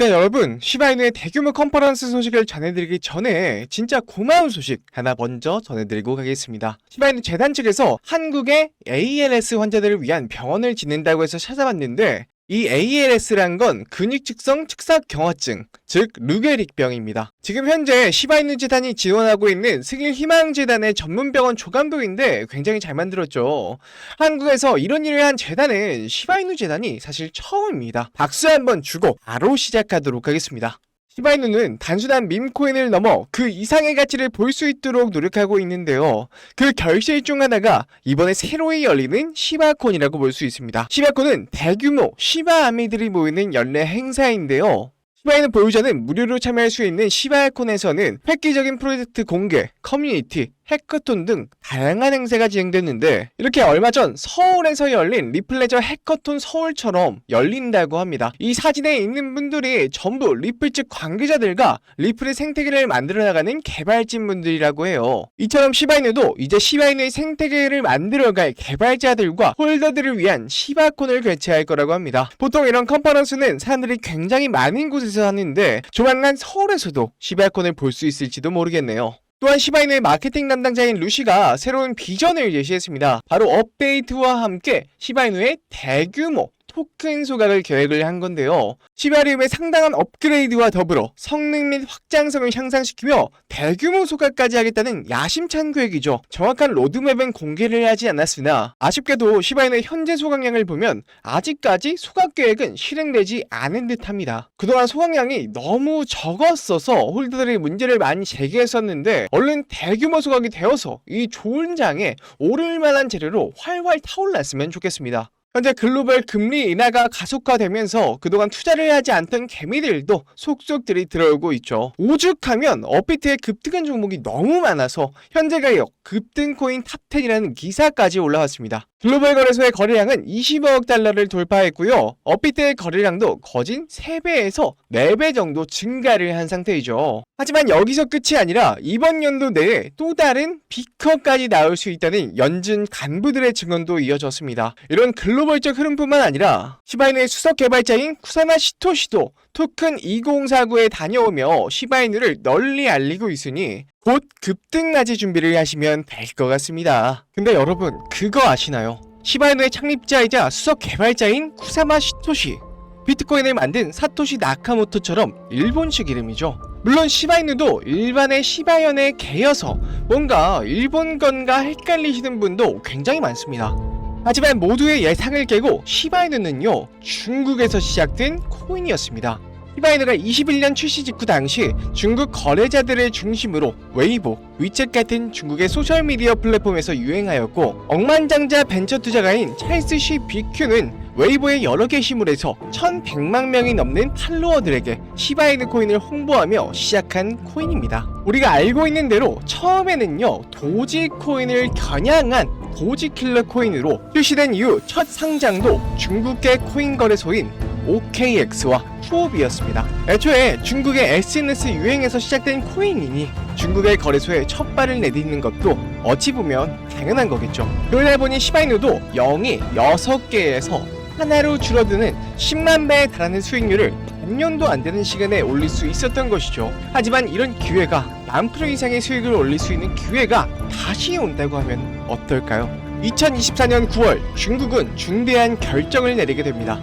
일단 여러분, 시바이누의 대규모 컨퍼런스 소식을 전해드리기 전에 진짜 고마운 소식 하나 먼저 전해드리고 가겠습니다. 시바이누 재단 측에서 한국의 ALS 환자들을 위한 병원을 짓는다고 해서 찾아봤는데, 이 ALS란 건 근육직성 측사경화증, 즉 루게릭병입니다. 지금 현재 시바이누 재단이 지원하고 있는 승일희망재단의 전문병원 조감도인데 굉장히 잘 만들었죠. 한국에서 이런 일을 한 재단은 시바이누 재단이 사실 처음입니다. 박수 한번 주고 바로 시작하도록 하겠습니다. 시바이누는 단순한 밈코인을 넘어 그 이상의 가치를 볼 수 있도록 노력하고 있는데요. 그 결실 중 하나가 이번에 새로이 열리는 시바콘이라고 볼 수 있습니다. 시바콘은 대규모 시바아미들이 모이는 연례 행사인데요. 시바이누 보유자는 무료로 참여할 수 있는 시바콘에서는 획기적인 프로젝트 공개, 커뮤니티, 해커톤 등 다양한 행사가 진행됐는데, 이렇게 얼마 전 서울에서 열린 리플레저 해커톤 서울처럼 열린다고 합니다. 이 사진에 있는 분들이 전부 리플 측 관계자들과 리플의 생태계를 만들어 나가는 개발진 분들이라고 해요. 이처럼 시바이누도 이제 시바이누의 생태계를 만들어갈 개발자들과 홀더들을 위한 시바콘을 개최할 거라고 합니다. 보통 이런 컨퍼런스는 사람들이 굉장히 많은 곳에서 하는데 조만간 서울에서도 시바콘을 볼 수 있을지도 모르겠네요. 또한 시바이누의 마케팅 담당자인 루시가 새로운 비전을 제시했습니다. 바로 업데이트와 함께 시바이누의 대규모 토큰 소각을 계획을 한 건데요. 시바리움의 상당한 업그레이드와 더불어 성능 및 확장성을 향상시키며 대규모 소각까지 하겠다는 야심찬 계획이죠. 정확한 로드맵은 공개를 하지 않았으나 아쉽게도 시바이누의 현재 소각량을 보면 아직까지 소각 계획은 실행되지 않은 듯합니다. 그동안 소각량이 너무 적었어서 홀더들이 문제를 많이 제기했었는데, 얼른 대규모 소각이 되어서 이 좋은 장에 오를 만한 재료로 활활 타올랐으면 좋겠습니다. 현재 글로벌 금리 인하가 가속화되면서 그동안 투자를 하지 않던 개미들도 속속들이 들어오고 있죠. 오죽하면 업비트의 급등한 종목이 너무 많아서 현재 가격 급등 코인 탑10이라는 기사까지 올라왔습니다. 글로벌 거래소의 거래량은 20억 달러를 돌파했고요. 업비트의 거래량도 거진 3배에서 4배 정도 증가를 한 상태이죠. 하지만 여기서 끝이 아니라 이번 연도 내에 또 다른 비커까지 나올 수 있다는 연준 간부들의 증언도 이어졌습니다. 이런 글로벌적 흐름뿐만 아니라 시바이누의 수석 개발자인 쿠사나 시토시도 토큰 2049에 다녀오며 시바이누를 널리 알리고 있으니 곧 급등맞이 준비를 하시면 될 것 같습니다. 근데 여러분, 그거 아시나요? 시바이누의 창립자이자 수석 개발자인 쿠사마 시토시, 비트코인을 만든 사토시 나카모토처럼 일본식 이름이죠. 물론 시바이누도 일반의 시바연의 개여서 뭔가 일본 건가 헷갈리시는 분도 굉장히 많습니다. 하지만 모두의 예상을 깨고 시바이누는요, 중국에서 시작된 코인이었습니다. 시바이누가 21년 출시 직후 당시 중국 거래자들을 중심으로 웨이보, 위챗 같은 중국의 소셜미디어 플랫폼에서 유행하였고, 억만장자 벤처 투자가인 찰스 시 비큐는 웨이보의 여러 게시물에서 1100만 명이 넘는 팔로워들에게 시바이누 코인을 홍보하며 시작한 코인입니다. 우리가 알고 있는 대로 처음에는요, 도지 코인을 겨냥한 도지킬러 코인으로 출시된 이후 첫 상장도 중국계 코인 거래소인 OKX와 후업이었습니다. 애초에 중국의 SNS 유행에서 시작된 코인이니 중국의 거래소에 첫 발을 내딛는 것도 어찌 보면 당연한 거겠죠. 그러다 보니 시바이누도 0이 6개에서 하나로 줄어드는 10만 배에 달하는 수익률을 반년도 안 되는 시간에 올릴 수 있었던 것이죠. 하지만 이런 기회가 10% 이상의 수익을 올릴 수 있는 기회가 다시 온다고 하면 어떨까요? 2024년 9월 중국은 중대한 결정을 내리게 됩니다.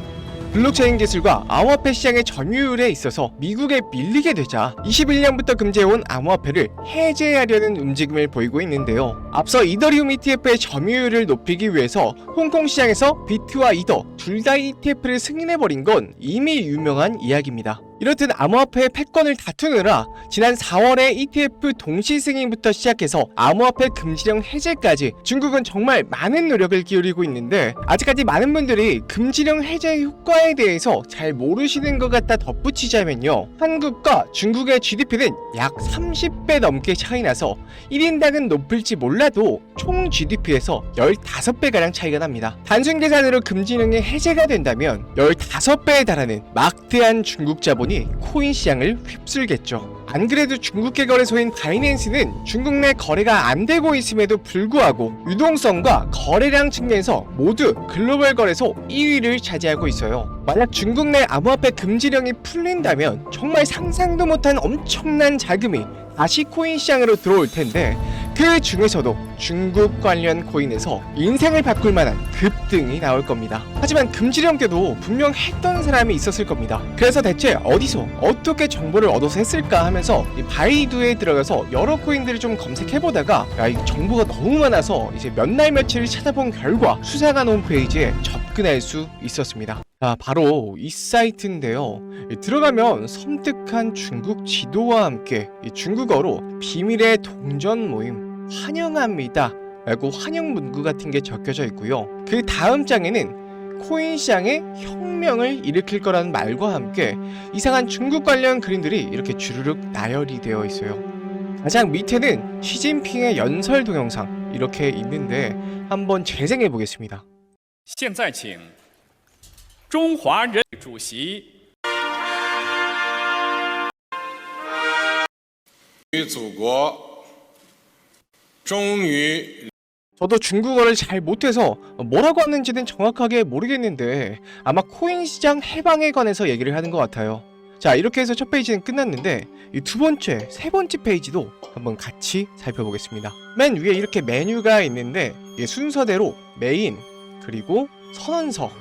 블록체인 기술과 암호화폐 시장의 점유율에 있어서 미국에 밀리게 되자 21년부터 금지해온 암호화폐를 해제하려는 움직임을 보이고 있는데요. 앞서 이더리움 ETF의 점유율을 높이기 위해서 홍콩 시장에서 비트와 이더 둘 다 ETF를 승인해버린 건 이미 유명한 이야기입니다. 이렇듯 암호화폐의 패권을 다투느라 지난 4월에 ETF 동시 승인부터 시작해서 암호화폐 금지령 해제까지 중국은 정말 많은 노력을 기울이고 있는데, 아직까지 많은 분들이 금지령 해제 효과에 대해서 잘 모르시는 것 같다 덧붙이자면요, 한국과 중국의 GDP는 약 30배 넘게 차이나서 1인당은 높을지 몰라도 총 GDP에서 15배가량 차이가 납니다. 단순 계산으로 금지령이 해제가 된다면 15배에 달하는 막대한 중국 자본이 코인 시장을 휩쓸겠죠. 안 그래도 중국계 거래소인 바이낸스는 중국 내 거래가 안 되고 있음에도 불구하고 유동성과 거래량 측면에서 모두 글로벌 거래소 2위를 차지하고 있어요. 만약 중국 내 암호화폐 금지령이 풀린다면 정말 상상도 못한 엄청난 자금이 다시 코인 시장으로 들어올 텐데, 그 중에서도 중국 관련 코인에서 인생을 바꿀 만한 급등이 나올 겁니다. 하지만 금지령께도 분명 했던 사람이 있었을 겁니다. 그래서 대체 어디서 어떻게 정보를 얻어서 했을까 하면서 이 바이두에 들어가서 여러 코인들을 좀 검색해보다가 이 정보가 너무 많아서 이제 몇 날 며칠을 찾아본 결과 수상한 홈페이지에 접근할 수 있었습니다. 바로 이 사이트인데요. 들어가면 섬뜩한 중국 지도와 함께 중국어로 비밀의 동전 모임 환영합니다 라고 환영 문구 같은 게 적혀져 있고요. 그 다음 장에는 코인 시장에 혁명을 일으킬 거라는 말과 함께 이상한 중국 관련 그림들이 이렇게 주르륵 나열이 되어 있어요. 가장 밑에는 시진핑의 연설 동영상 이렇게 있는데 한번 재생해 보겠습니다. 现在请中华人民主席与祖国终于 저도 중국어를 잘 못해서 뭐라고 하는지는 정확하게 모르겠는데 아마 코인 시장 해방에 관해서 얘기를 하는 것 같아요. 자, 이렇게 해서 첫 페이지는 끝났는데 이 두 번째, 세 번째 페이지도 한번 같이 살펴보겠습니다. 맨 위에 이렇게 메뉴가 있는데 이게 순서대로 메인, 그리고 선언서,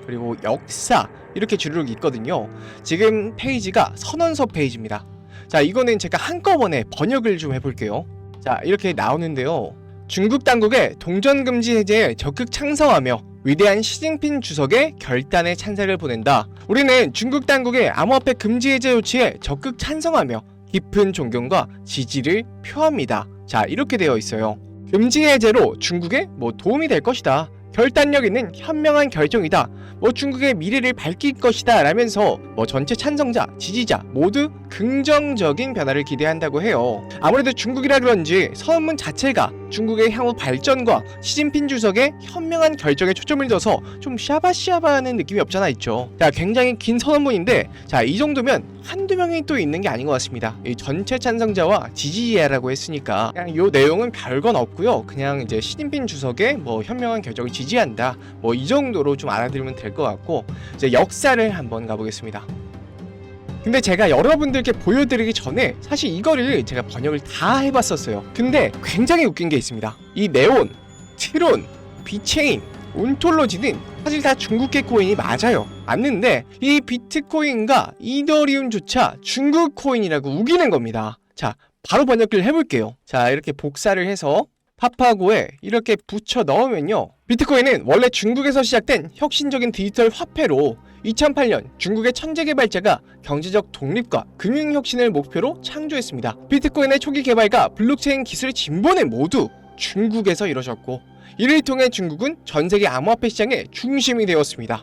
그리고 역사 이렇게 주르륵 있거든요. 지금 페이지가 선언서 페이지입니다. 자, 이거는 제가 한꺼번에 번역을 좀 해볼게요. 자, 이렇게 나오는데요. 중국 당국의 동전 금지 해제에 적극 창성하며 위대한 시진핑 주석의 결단에 찬사를 보낸다. 우리는 중국 당국의 암호화폐 금지 해제 조치에 적극 찬성하며 깊은 존경과 지지를 표합니다. 자, 이렇게 되어 있어요. 금지 해제로 중국에 도움이 될 것이다. 결단력 있는 현명한 결정이다. 중국의 미래를 밝힐 것이다 라면서 전체 찬성자, 지지자 모두 긍정적인 변화를 기대한다고 해요. 아무래도 중국이라 그런지 선언문 자체가 중국의 향후 발전과 시진핑 주석의 현명한 결정에 초점을 둬서 좀 샤바샤바하는 느낌이 없잖아 있죠. 자, 굉장히 긴 선언문인데 자, 이 정도면 한두 명이 또 있는 게 아닌 것 같습니다. 이 전체 찬성자와 지지자라고 했으니까 그냥 요 내용은 별건 없고요. 그냥 이제 시진핑 주석의 현명한 결정을 지지한다. 이 정도로 좀 알아들으면 될 것 같고, 이제 역사를 한번 가보겠습니다. 근데 제가 여러분들께 보여드리기 전에 사실 이거를 제가 번역을 다 해봤었어요. 근데 굉장히 웃긴 게 있습니다. 이 네온, 트론, 비체인, 온톨로지는 사실 다 중국계 코인이 맞아요. 맞는데 이 비트코인과 이더리움조차 중국 코인이라고 우기는 겁니다. 자, 바로 번역을 해볼게요. 자, 이렇게 복사를 해서 파파고에 이렇게 붙여 넣으면요, 비트코인은 원래 중국에서 시작된 혁신적인 디지털 화폐로 2008년 중국의 천재 개발자가 경제적 독립과 금융 혁신을 목표로 창조했습니다. 비트코인의 초기 개발과 블록체인 기술의 진보는 모두 중국에서 이루어졌고, 이를 통해 중국은 전 세계 암호화폐 시장의 중심이 되었습니다.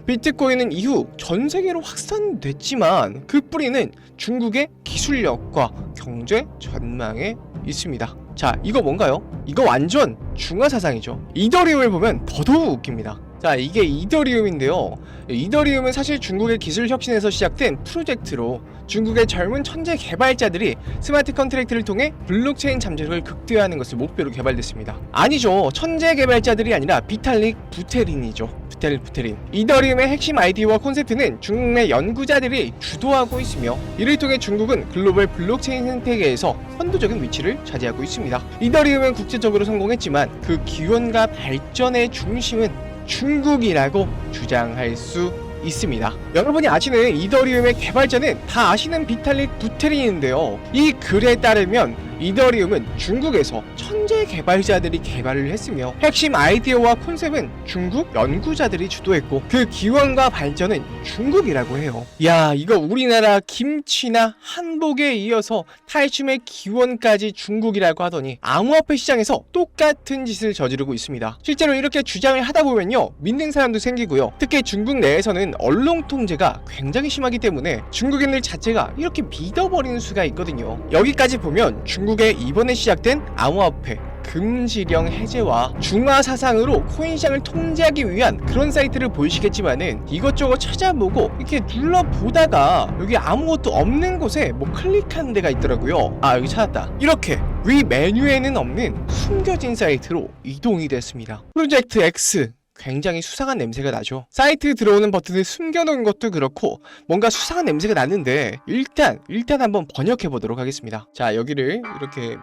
비트코인은 이후 전 세계로 확산됐지만 그 뿌리는 중국의 기술력과 경제 전망에 있습니다. 자, 이거 뭔가요? 이거 완전 중화사상이죠. 이더리움을 보면 더더욱 웃깁니다. 자, 이게 이더리움인데요. 이더리움은 사실 중국의 기술 혁신에서 시작된 프로젝트로 중국의 젊은 천재 개발자들이 스마트 컨트랙트를 통해 블록체인 잠재력을 극대화하는 것을 목표로 개발됐습니다. 아니죠. 천재 개발자들이 아니라 비탈릭 부테린이죠. 부테린. 이더리움의 핵심 아이디어와 콘셉트는 중국 내 연구자들이 주도하고 있으며, 이를 통해 중국은 글로벌 블록체인 생태계에서 선도적인 위치를 차지하고 있습니다. 이더리움은 국제적으로 성공했지만 그 기원과 발전의 중심은 중국이라고 주장할 수 있습니다. 여러분이 아시는 이더리움의 개발자는 다 아시는 비탈릭 부테린인데요. 이 글에 따르면 이더리움은 중국에서 천재 개발자들이 개발을 했으며 핵심 아이디어와 콘셉트는 중국 연구자들이 주도했고 그 기원과 발전은 중국이라고 해요. 야, 이거 우리나라 김치나 한복에 이어서 탈춤의 기원까지 중국이라고 하더니 암호화폐 시장에서 똑같은 짓을 저지르고 있습니다. 실제로 이렇게 주장을 하다 보면요, 믿는 사람도 생기고요. 특히 중국 내에서는 언론 통제가 굉장히 심하기 때문에 중국인들 자체가 이렇게 믿어버리는 수가 있거든요. 여기까지 보면 중국의 이번에 시작된 암호화폐 금지령 해제와 중화 사상으로 코인 시장을 통제하기 위한 그런 사이트를 보이시겠지만은 이것저것 찾아보고 이렇게 눌러보다가 여기 아무것도 없는 곳에 뭐 클릭하는 데가 있더라고요. 아, 여기 찾았다. 이렇게 위 메뉴에는 없는 숨겨진 사이트로 이동이 됐습니다. 프로젝트 X, 굉장히 수상한 냄새가 나죠. 사이트 들어오는 버튼을 숨겨놓은 것도 그렇고 뭔가 수상한 냄새가 나는데 일단 한번 번역해 보도록 하겠습니다. 자, 여기를 이렇게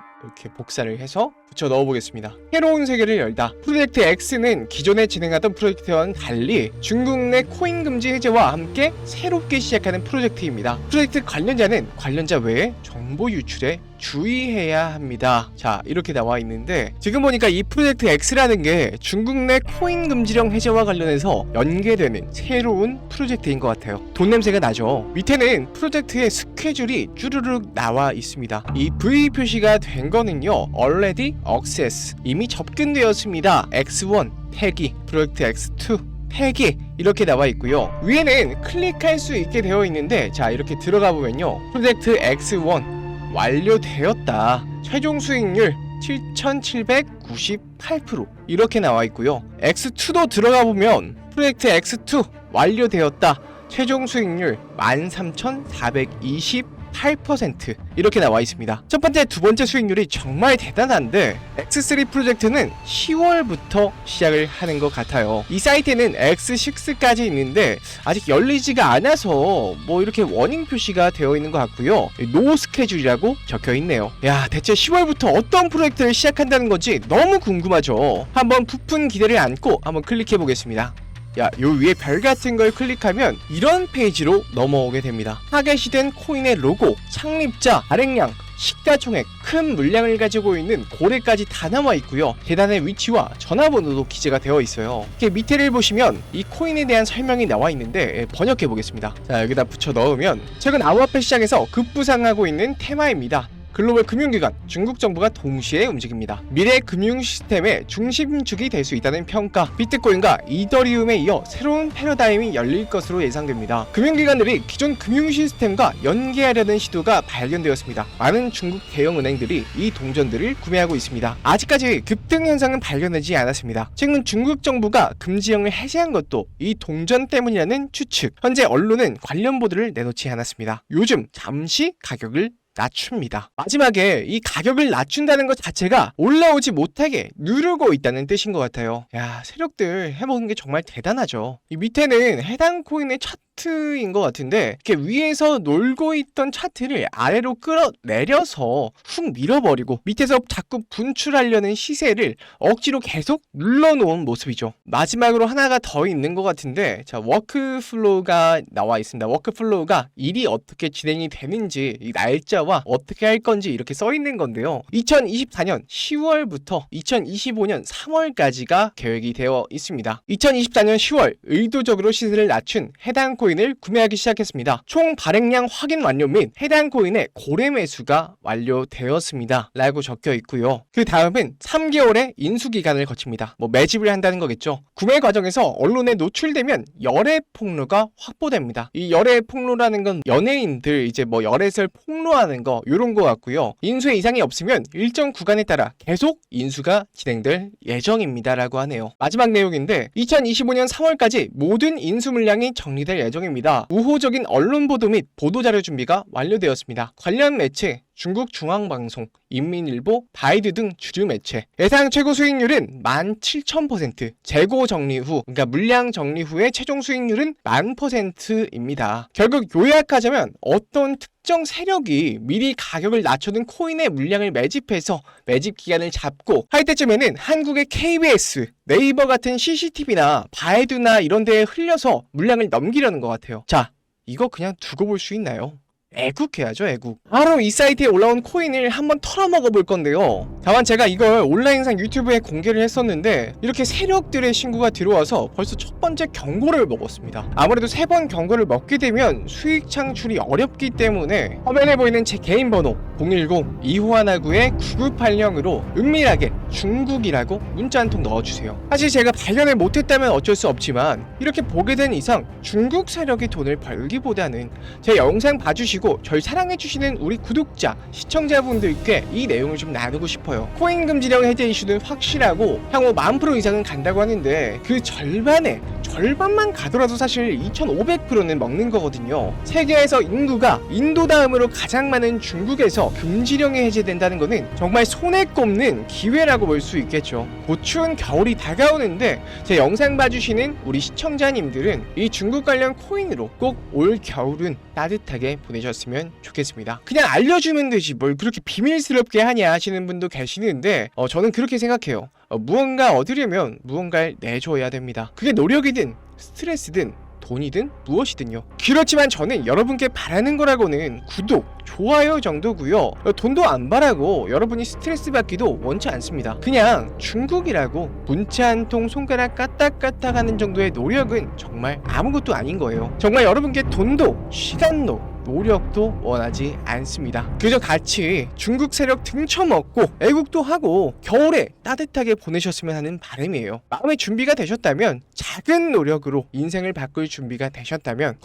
복사를 해서 붙여 넣어보겠습니다. 새로운 세계를 열다. 프로젝트 X는 기존에 진행하던 프로젝트와는 달리 중국 내 코인 금지 해제와 함께 새롭게 시작하는 프로젝트입니다. 프로젝트 관련자는 관련자 외에 정보 유출에 주의해야 합니다. 자, 이렇게 나와 있는데 지금 보니까 이 프로젝트 X라는 게 중국 내 코인 금지령 해제와 관련해서 연계되는 새로운 프로젝트인 것 같아요. 돈 냄새가 나죠. 밑에는 프로젝트의 스케줄이 쭈르륵 나와 있습니다. 이 V 표시가 된 거는요, already access, 이미 접근되었습니다. X1 폐기, 프로젝트 X2 폐기, 이렇게 나와 있고요. 위에는 클릭할 수 있게 되어 있는데, 자, 이렇게 들어가 보면요, 프로젝트 X1 완료되었다. 최종 수익률 7,798% 이렇게 나와 있고요. X2도 들어가 보면 프로젝트 X2 완료되었다. 최종 수익률 13,428% 이렇게 나와 있습니다. 첫 번째, 두 번째 수익률이 정말 대단한데 X3 프로젝트는 10월부터 시작을 하는 것 같아요. 이 사이트에는 X6까지 있는데 아직 열리지가 않아서 뭐 이렇게 워닝 표시가 되어 있는 것 같고요. 노 스케줄이라고 적혀 있네요. 야, 대체 10월부터 어떤 프로젝트를 시작한다는 건지 너무 궁금하죠. 한번 부푼 기대를 안고 한번 클릭해 보겠습니다. 야, 요 위에 별 같은 걸 클릭하면 이런 페이지로 넘어오게 됩니다. 타겟이된 코인의 로고, 창립자, 발행량, 시가총액, 큰 물량을 가지고 있는 고래까지 다 나와 있고요. 계단의 위치와 전화번호도 기재가 되어 있어요. 이렇게 밑에를 보시면 이 코인에 대한 설명이 나와 있는데 번역해 보겠습니다. 자, 여기다 붙여 넣으면 최근 암호화폐 시장에서 급부상하고 있는 테마입니다. 글로벌 금융기관, 중국 정부가 동시에 움직입니다. 미래 금융 시스템의 중심축이 될 수 있다는 평가, 비트코인과 이더리움에 이어 새로운 패러다임이 열릴 것으로 예상됩니다. 금융기관들이 기존 금융 시스템과 연계하려는 시도가 발견되었습니다. 많은 중국 대형은행들이 이 동전들을 구매하고 있습니다. 아직까지 급등 현상은 발견되지 않았습니다. 최근 중국 정부가 금지령을 해제한 것도 이 동전 때문이라는 추측. 현재 언론은 관련 보도를 내놓지 않았습니다. 요즘 잠시 가격을 낮춥니다. 마지막에 이 가격을 낮춘다는 것 자체가 올라오지 못하게 누르고 있다는 뜻인 것 같아요. 야, 세력들 해먹은 게 정말 대단하죠. 이 밑에는 해당 코인의 차트인 것 같은데 이렇게 위에서 놀고 있던 차트를 아래로 끌어내려서 훅 밀어버리고 밑에서 자꾸 분출하려는 시세를 억지로 계속 눌러놓은 모습이죠. 마지막으로 하나가 더 있는 것 같은데, 자, 워크플로우가 나와 있습니다. 워크플로우가 일이 어떻게 진행이 되는지, 이 날짜와 어떻게 할 건지 이렇게 써 있는 건데요. 2024년 10월부터 2025년 3월까지가 계획이 되어 있습니다. 2024년 10월 의도적으로 시세를 낮춘 해당 코인을 구매하기 시작했습니다. 총 발행량 확인 완료 및 해당 코인의 고래 매수가 완료되었습니다. 라고 적혀 있고요. 그 다음은 3개월의 인수기간을 거칩니다. 뭐 매집을 한다는 거겠죠. 구매 과정에서 언론에 노출되면 열애 폭로가 확보됩니다. 이 열애 폭로라는 건 연예인들 이제 뭐 열애설 폭로하는 거, 요런 거 같고요. 인수에 이상이 없으면 일정 구간에 따라 계속 인수가 진행될 예정입니다. 라고 하네요. 마지막 내용인데 2025년 3월까지 모든 인수 물량이 정리될 예정입니다. 우호적인 언론 보도 및 보도자료 준비가 완료되었습니다. 관련 매체, 중국 중앙방송, 인민일보, 바이두 등 주류 매체. 예상 최고 수익률은 17,000%, 재고 정리 후, 그러니까 물량 정리 후의 최종 수익률은 10,000%입니다. 결국 요약하자면 어떤 특정 세력이 미리 가격을 낮춰둔 코인의 물량을 매집해서 매집 기간을 잡고 할 때쯤에는 한국의 KBS, 네이버 같은 CCTV나 바이두나 이런 데에 흘려서 물량을 넘기려는 것 같아요. 자, 이거 그냥 두고 볼 수 있나요? 애국해야죠, 애국. 바로 이 사이트에 올라온 코인을 한번 털어먹어 볼 건데요. 다만 제가 이걸 온라인상 유튜브에 공개를 했었는데 이렇게 세력들의 신고가 들어와서 벌써 첫 번째 경고를 먹었습니다. 아무래도 3번 경고를 먹게 되면 수익 창출이 어렵기 때문에 화면에 보이는 제 개인 번호 010-2519의 9980으로 은밀하게 중국이라고 문자 한 통 넣어주세요. 사실 제가 발견을 못했다면 어쩔 수 없지만 이렇게 보게 된 이상 중국 세력이 돈을 벌기보다는 제 영상 봐주시고 절 사랑해주시는 우리 구독자, 시청자분들께 이 내용을 좀 나누고 싶어요. 코인 금지령 해제 이슈는 확실하고 향후 10,000% 이상은 간다고 하는데 그 절반만 가더라도 사실 2,500%는 먹는 거거든요. 세계에서 인구가 인도 다음으로 가장 많은 중국에서 금지령이 해제된다는 거는 정말 손에 꼽는 기회라고 볼 수 있겠죠. 곧 추운 겨울이 다가오는데 제 영상 봐주시는 우리 시청자님들은 이 중국 관련 코인으로 꼭 올 겨울은 따뜻하게 보내셨으면 좋겠습니다. 그냥 알려주면 되지 뭘 그렇게 비밀스럽게 하냐 하시는 분도 계시는데 저는 그렇게 생각해요. 무언가 얻으려면 무언가를 내줘야 됩니다. 그게 노력이든 스트레스든 돈이든 무엇이든요. 그렇지만 저는 여러분께 바라는 거라고는 구독, 좋아요 정도고요. 돈도 안 바라고 여러분이 스트레스 받기도 원치 않습니다. 그냥 중국이라고 문자 한 통 손가락 까딱까딱 하는 정도의 노력은 정말 아무것도 아닌 거예요. 정말 여러분께 돈도 시간도 노력도 원하지 않습니다. 그저 같이 중국 세력 등쳐먹고 애국도 하고 겨울에 따뜻하게 보내셨으면 하는 바람이에요. 마음의 준비가 되셨다면, 작은 노력으로 인생을 바꿀 준비가 되셨다면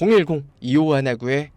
010-2519의